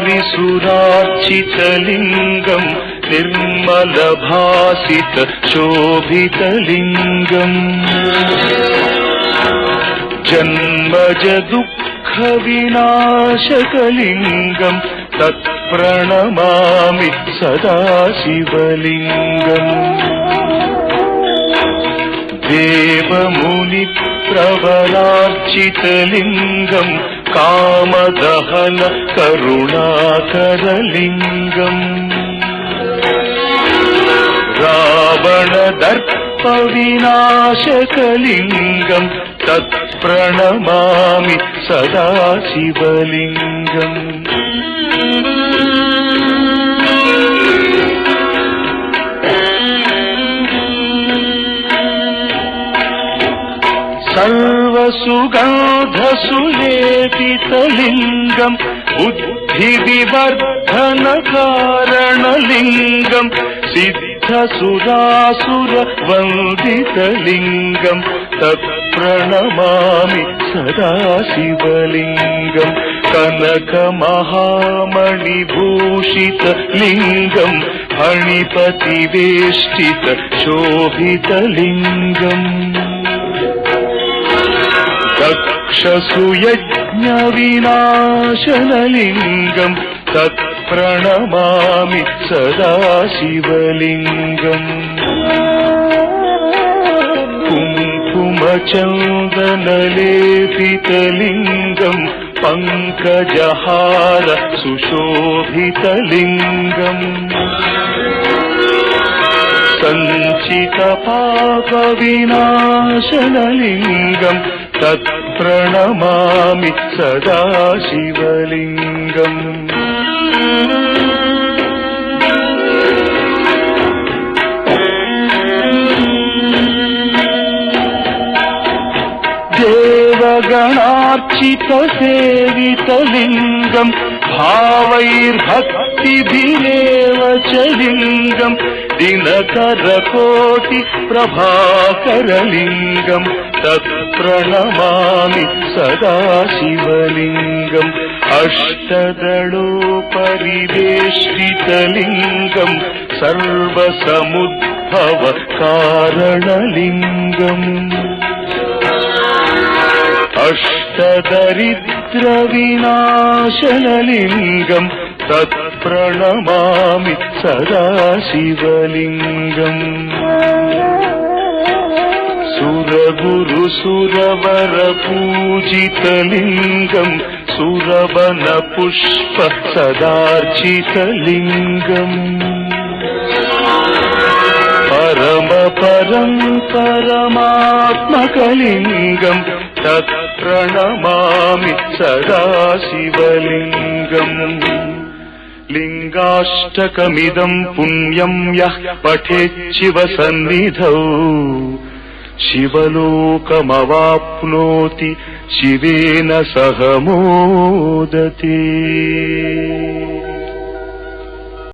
हरिसुरार्चितलिङ्गम् निर्मलभासित शोभितलिङ्गम् जन्मज दुःखविनाशकलिङ्गम् तत्प्रणमामि सदा शिवलिङ्गम् देवमुनिप्रवरार्चितलिङ्गम् कामदहन करुणाकरलिङ्गम् रावणदर्पविनाशकलिङ्गम् तत्प्रणमामि सदा शिवलिङ्गम् सर्वसुगन्धसुलेपितलिङ्गम् बुद्धिविवर्धनकारणलिङ्गम् सिद्धसुरासुरवन्दितलिङ्गम् तत्प्रणमामि सदा शिवलिङ्गम् कनकमहामणिभूषितलिङ्गम् फणिपतिवेष्टित शोभितलिङ्गम् दक्षसुयज्ञविनाशनलिङ्गम् तत्प्रणमामि सदा शिवलिङ्गम् कुङ्कुमचन्दनलेपितलिङ्गम् पङ्कजहार सुशोभितलिङ्गम् सञ्चितपापविनाशनलिङ्गम् तत्प्रणमामि सदा शिवलिङ्गम् देवगणार्चितसेवितलिङ्गम् भावैर्भक्तिभिरेव च लिङ्गम् दिनकरकोटिप्रभाकरलिङ्गम् तत्प्रणमामि सदा शिवलिङ्गम् अष्टदलोपरिवेष्टितलिङ्गम् सर्वसमुद्भवकारणलिङ्गम् अष्टदरिद्रविनाशनलिङ्गम् तत्प्रणमामि सदा शिवलिङ्गम् सुरगुरुसुरवरपूजितलिङ्गम् सुरवनपुष्प सदार्चितलिङ्गम् परमात्मकलिङ्गम् तत्प्रणमामि सदा शिवलिङ्गम् लिङ्गाष्टकमिदम् पुण्यम् यः पठेच्छिवसन्निधौ शिवलोकमवाप्नोति शिवेन सह मोदते।